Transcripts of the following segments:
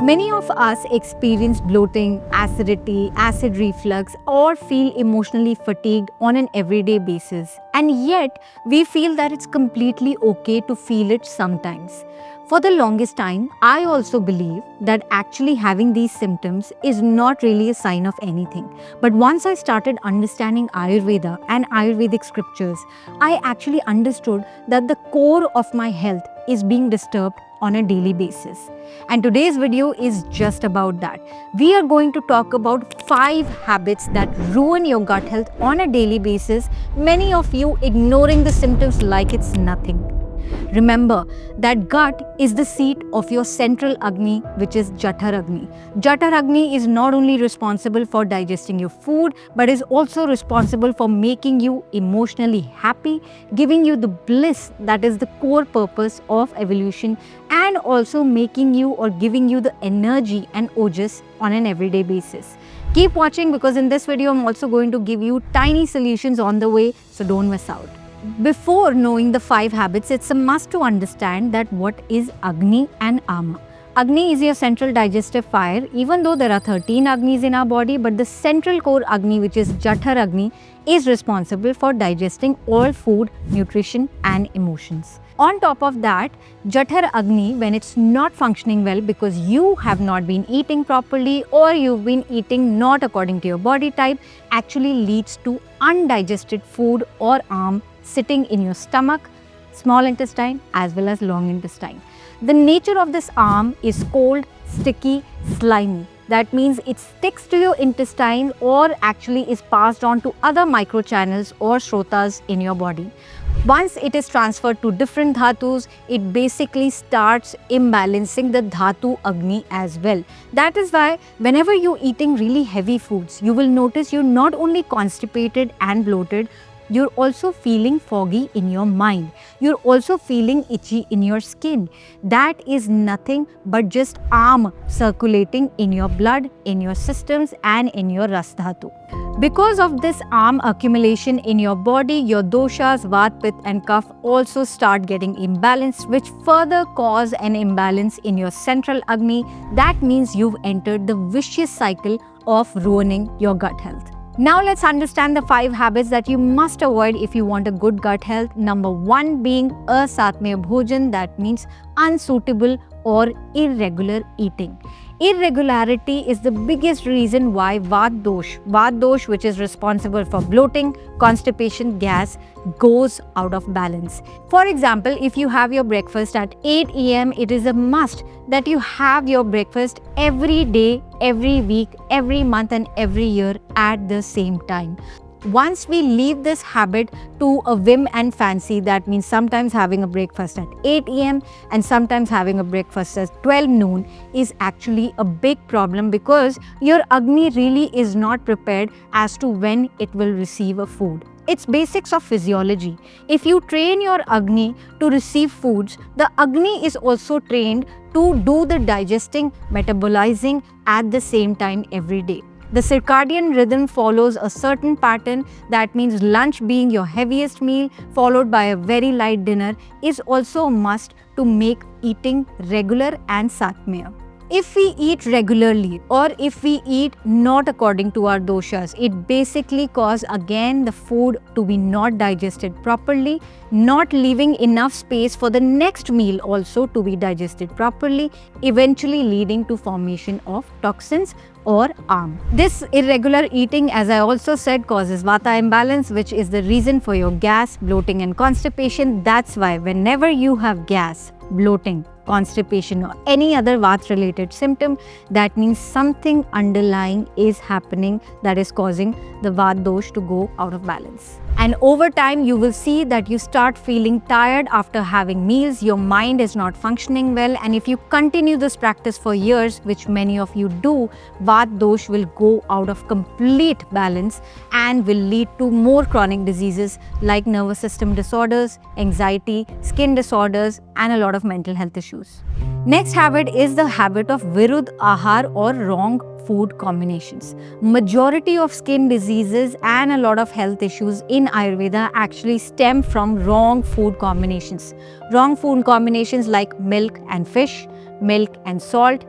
Many of us experience bloating, acidity, acid reflux, or feel emotionally fatigued on an everyday basis. And yet, we feel that it's completely okay to feel it sometimes. For the longest time, I also believe that actually having these symptoms is not really a sign of anything. But once I started understanding Ayurveda and Ayurvedic scriptures, I actually understood that the core of my health is being disturbed on a daily basis. And today's video is just about that. We are going to talk about 5 habits that ruin your gut health on a daily basis, many of you ignoring the symptoms like it's nothing. Remember that gut is the seat of your central Agni, which is Jathar Agni. Jathar Agni is not only responsible for digesting your food, but is also responsible for making you emotionally happy, giving you the bliss that is the core purpose of evolution, and also making you or giving you the energy and ojas on an everyday basis. Keep watching because in this video, I'm also going to give you tiny solutions on the way, so don't miss out. Before knowing the 5 habits, it's a must to understand that what is Agni and Ama. Agni is your central digestive fire, even though there are 13 Agnis in our body, but the central core Agni, which is Jathar Agni, is responsible for digesting all food, nutrition and emotions. On top of that, Jathar Agni, when it's not functioning well because you have not been eating properly or you've been eating not according to your body type, actually leads to undigested food or sitting in your stomach, small intestine as well as long intestine. The nature of this is cold, sticky, slimy. That means it sticks to your intestine or actually is passed on to other microchannels or shrotas in your body. Once it is transferred to different dhatus, it basically starts imbalancing the dhatu Agni as well. That is why whenever you're eating really heavy foods, you will notice you're not only constipated and bloated, you're also feeling foggy in your mind. You're also feeling itchy in your skin. That is nothing but just circulating in your blood, in your systems and in your Rasdhatu. Because of this accumulation in your body, your doshas, Vat, Pitta and Kapha also start getting imbalanced, which further cause an imbalance in your central Agni. That means you've entered the vicious cycle of ruining your gut health. Now let's understand the 5 habits that you must avoid if you want a good gut health. Number 1 being asatmaya bhojan, that means unsuitable or irregular eating. Irregularity is the biggest reason why Vat dosh, which is responsible for bloating, constipation, gas, goes out of balance. For example, if you have your breakfast at 8 a.m., it is a must that you have your breakfast every day, every week, every month and every year at the same time. Once we leave this habit to a whim and fancy, that means sometimes having a breakfast at 8 a.m. and sometimes having a breakfast at 12 noon is actually a big problem because your Agni really is not prepared as to when it will receive a food. It's basics of physiology. If you train your Agni to receive foods, the Agni is also trained to do the digesting, metabolizing at the same time every day. The circadian rhythm follows a certain pattern. That means lunch being your heaviest meal followed by a very light dinner is also a must to make eating regular and satmaya. If we eat regularly or if we eat not according to our doshas, it basically causes again the food to be not digested properly, not leaving enough space for the next meal also to be digested properly, eventually leading to formation of toxins or This irregular eating, as I also said, causes Vata imbalance, which is the reason for your gas, bloating and constipation. That's why whenever you have gas, bloating, constipation or any other Vata related symptom, that means something underlying is happening that is causing the Vata dosh to go out of balance. And over time, you will see that you start feeling tired after having meals, your mind is not functioning well, and if you continue this practice for years, which many of you do, Vata dosh will go out of complete balance and will lead to more chronic diseases like nervous system disorders, anxiety, skin disorders, and a lot of mental health issues. Next habit is the habit of Viruddh Ahar or wrong food combinations. Majority of skin diseases and a lot of health issues in Ayurveda actually stem from wrong food combinations. Wrong food combinations like milk and fish, milk and salt,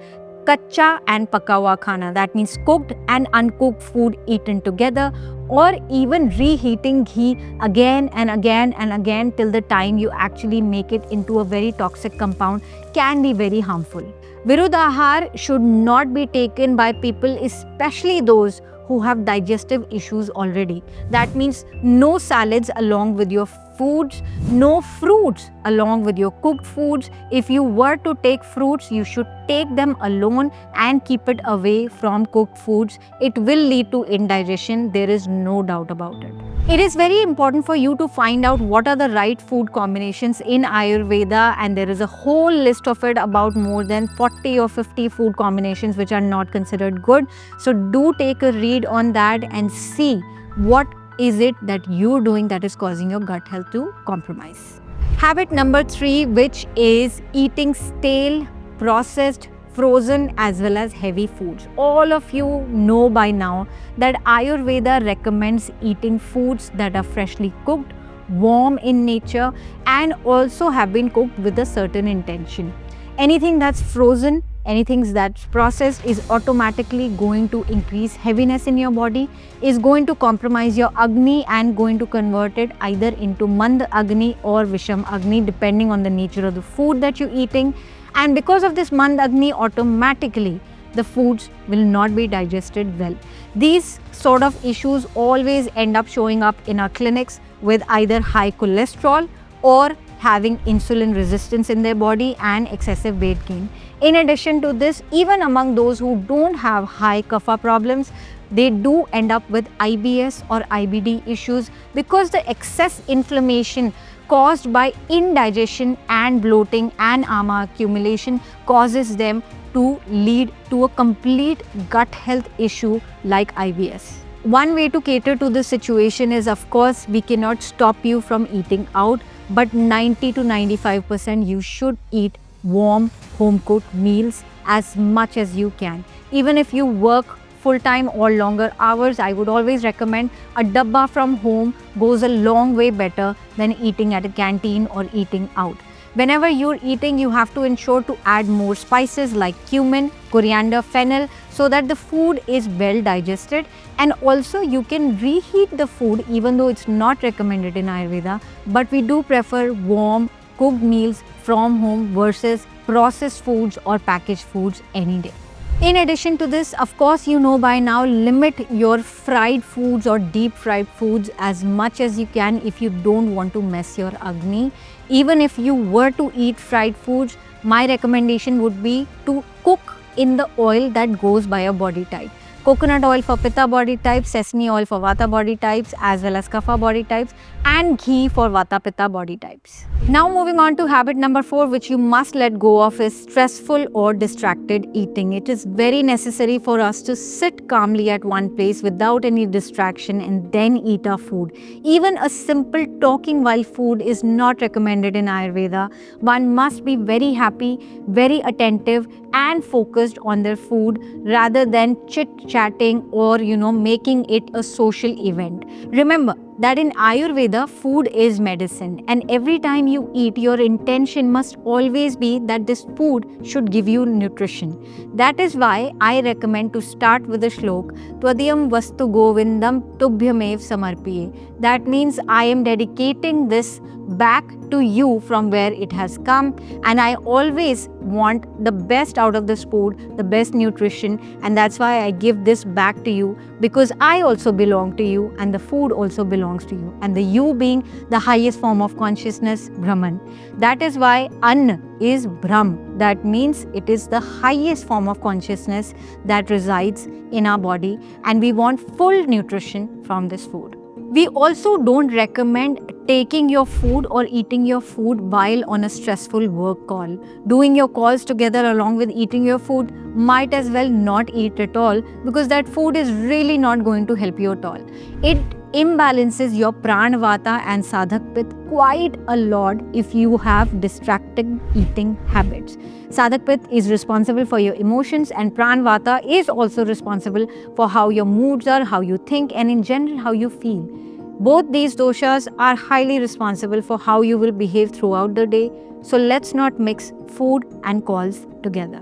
kacha and pakawa khana, that means cooked and uncooked food eaten together, or even reheating ghee again and again and again till the time you actually make it into a very toxic compound, can be very harmful. Virudahar should not be taken by people, especially those who have digestive issues already. That means no salads along with your foods, no fruits along with your cooked foods. If you were to take fruits, you should take them alone and keep it away from cooked foods. It will lead to indigestion, there is no doubt about it. It is very important for you to find out what are the right food combinations in Ayurveda, and there is a whole list of it, about more than 40 or 50 food combinations which are not considered good. So do take a read on that and see what is it that you're doing that is causing your gut health to compromise. Habit number 3, which is eating stale, processed, frozen as well as heavy foods. All of you know by now that Ayurveda recommends eating foods that are freshly cooked, warm in nature, and also have been cooked with a certain intention. Anything that's frozen, anything that's processed is automatically going to increase heaviness in your body, is going to compromise your Agni and going to convert it either into Mand Agni or Visham Agni depending on the nature of the food that you're eating. And because of this Mand Agni, automatically the foods will not be digested well. These sort of issues always end up showing up in our clinics with either high cholesterol or having insulin resistance in their body and excessive weight gain. In addition to this, even among those who don't have high kapha problems, they do end up with IBS or IBD issues because the excess inflammation caused by indigestion and bloating and ama accumulation causes them to lead to a complete gut health issue like IBS. One way to cater to this situation is, of course, we cannot stop you from eating out, but 90 to 95% you should eat warm, home-cooked meals as much as you can. Even if you work full-time or longer hours, I would always recommend a dabba from home goes a long way better than eating at a canteen or eating out. Whenever you're eating, you have to ensure to add more spices like cumin, coriander, fennel, so that the food is well digested. And also you can reheat the food even though it's not recommended in Ayurveda, but we do prefer warm, cooked meals from home versus processed foods or packaged foods any day. In addition to this, of course, you know by now, limit your fried foods or deep fried foods as much as you can if you don't want to mess your Agni. Even if you were to eat fried foods, my recommendation would be to cook in the oil that goes by your body type. Coconut oil for Pitta body types, sesame oil for Vata body types as well as Kapha body types, and ghee for Vata Pitta body types. Now moving on to habit number 4, which you must let go of, is stressful or distracted eating. It is very necessary for us to sit calmly at one place without any distraction and then eat our food. Even a simple talking while food is not recommended in Ayurveda. One must be very happy, very attentive and focused on their food rather than chit-chatting or making it a social event. Remember that in Ayurveda, food is medicine, and every time you eat, your intention must always be that this food should give you nutrition. That is why I recommend to start with the shlok, Twadiyam Vastu Govindam Tubhyamev Samarpiye. That means I am dedicating this back to you from where it has come, and I always want the best out of this food, the best nutrition, and that's why I give this back to you, because I also belong to you and the food also belongs to you, and the you being the highest form of consciousness, Brahman. That is why Anna is Brahm. That means it is the highest form of consciousness that resides in our body, and we want full nutrition from this food. We also don't recommend taking your food or eating your food while on a stressful work call. Doing your calls together along with eating your food, might as well not eat at all, because that food is really not going to help you at all. It imbalances your Pran Vata and Sadhak Pit quite a lot if you have distracted eating habits. Sadhak Pit is responsible for your emotions, and Pran Vata is also responsible for how your moods are, how you think, and in general how you feel. Both these doshas are highly responsible for how you will behave throughout the day. So let's not mix food and calls together.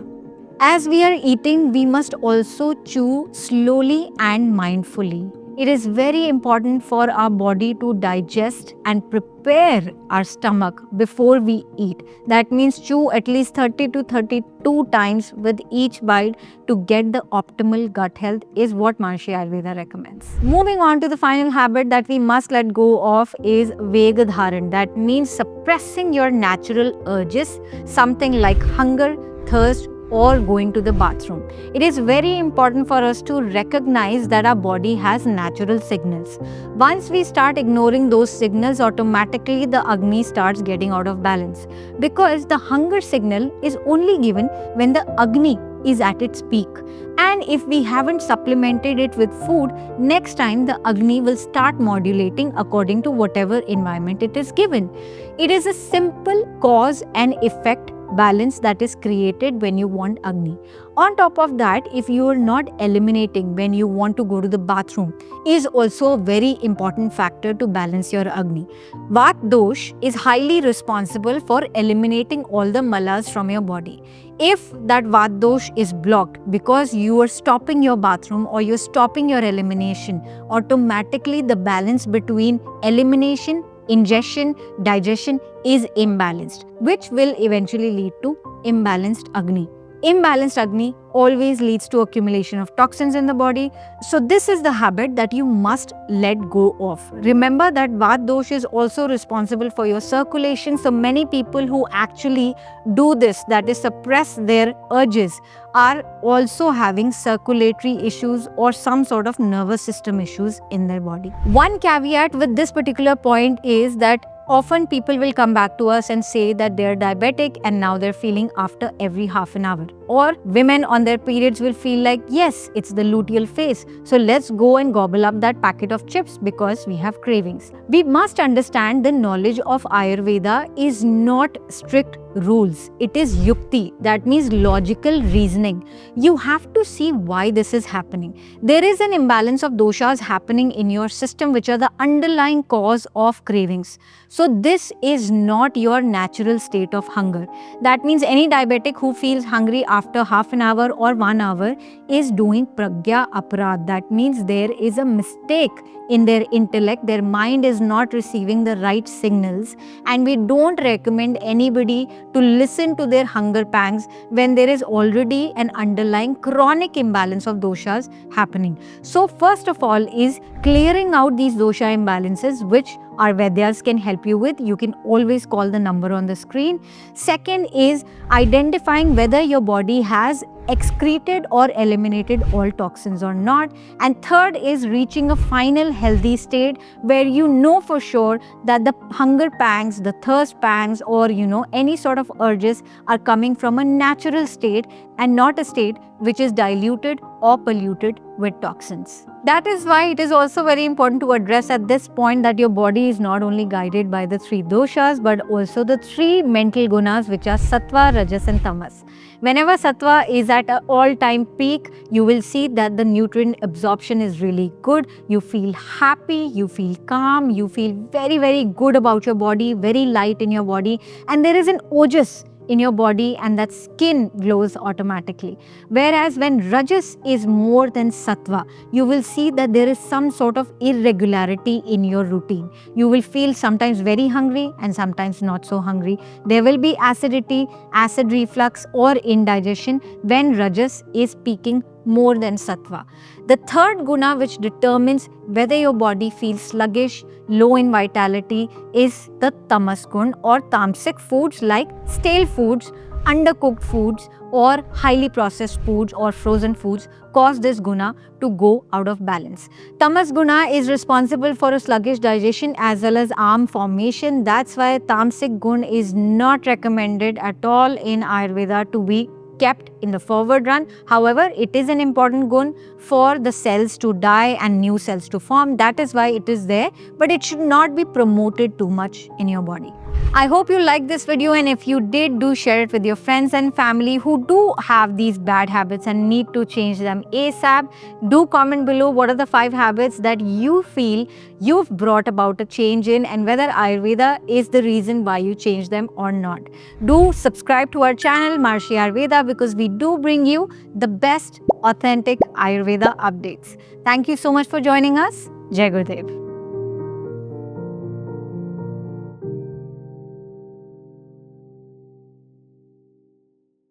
As we are eating, we must also chew slowly and mindfully. It is very important for our body to digest and prepare our stomach before we eat. That means chew at least 30 to 32 times with each bite to get the optimal gut health is what Maharishi Ayurveda recommends. Moving on to the final habit that we must let go of is Vegadharan. That means suppressing your natural urges, something like hunger, thirst, or going to the bathroom. It is very important for us to recognize that our body has natural signals. Once we start ignoring those signals, automatically the Agni starts getting out of balance, because the hunger signal is only given when the Agni is at its peak. And if we haven't supplemented it with food, next time the Agni will start modulating according to whatever environment it is given. It is a simple cause and effect balance that is created when you want Agni. On top of that, if you are not eliminating when you want to go to the bathroom, is also a very important factor to balance your Agni. Vat dosh is highly responsible for eliminating all the malas from your body. If that Vat dosh is blocked because you are stopping your bathroom or you're stopping your elimination, automatically the balance between elimination, ingestion, digestion is imbalanced, which will eventually lead to imbalanced Agni. Imbalanced Agni always leads to accumulation of toxins in the body. So this is the habit that you must let go of. Remember that Vat dosh is also responsible for your circulation. So many people who actually do this, that is suppress their urges, are also having circulatory issues or some sort of nervous system issues in their body. One caveat with this particular point is that often people will come back to us and say that they're diabetic and now they're feeling after every half an hour. Or women on their periods will feel like, yes, it's the luteal phase, so let's go and gobble up that packet of chips because we have cravings. We must understand the knowledge of Ayurveda is not strict rules. It is yukti, that means logical reasoning. You have to see why this is happening. There is an imbalance of doshas happening in your system which are the underlying cause of cravings. So this is not your natural state of hunger. That means any diabetic who feels hungry after half an hour or 1 hour is doing pragya aparad. That means there is a mistake in their intellect. Their mind is not receiving the right signals, and we don't recommend anybody to listen to their hunger pangs when there is already an underlying chronic imbalance of doshas happening. So first of all is clearing out these dosha imbalances, which our Vaidyas can help you with. You can always call the number on the screen. Second is identifying whether your body has excreted or eliminated all toxins or not. And third is reaching a final healthy state where you know for sure that the hunger pangs, the thirst pangs, or any sort of urges are coming from a natural state and not a state which is diluted or polluted with toxins. That is why it is also very important to address at this point that your body is not only guided by the 3 doshas but also the 3 mental gunas, which are sattva, rajas and tamas. Whenever sattva is at an all-time peak, you will see that the nutrient absorption is really good. You feel happy, you feel calm, you feel very, very good about your body, very light in your body, and there is an ojas in your body and that skin glows automatically. Whereas when rajas is more than sattva, you will see that there is some sort of irregularity in your routine. You will feel sometimes very hungry and sometimes not so hungry. There will be acidity, acid reflux or indigestion when rajas is peaking more than sattva. The third guna which determines whether your body feels sluggish, low in vitality is the tamas gun, or tamasic foods like stale foods, undercooked foods or highly processed foods or frozen foods cause this guna to go out of balance. Tamas guna is responsible for a sluggish digestion as well as arm formation. That's why tamasic gun is not recommended at all in Ayurveda to be kept in the forward run. However, it is an important gun for the cells to die and new cells to form. That is why it is there, but it should not be promoted too much in your body. I hope you liked this video, and if you did, do share it with your friends and family who do have these bad habits and need to change them ASAP. Do comment below what are the 5 habits that you feel you've brought about a change in, and whether Ayurveda is the reason why you change them or not. Do subscribe to our channel Marshi Ayurveda, because we do bring you the best authentic Ayurveda updates. Thank you so much for joining us. Jai Gurudev.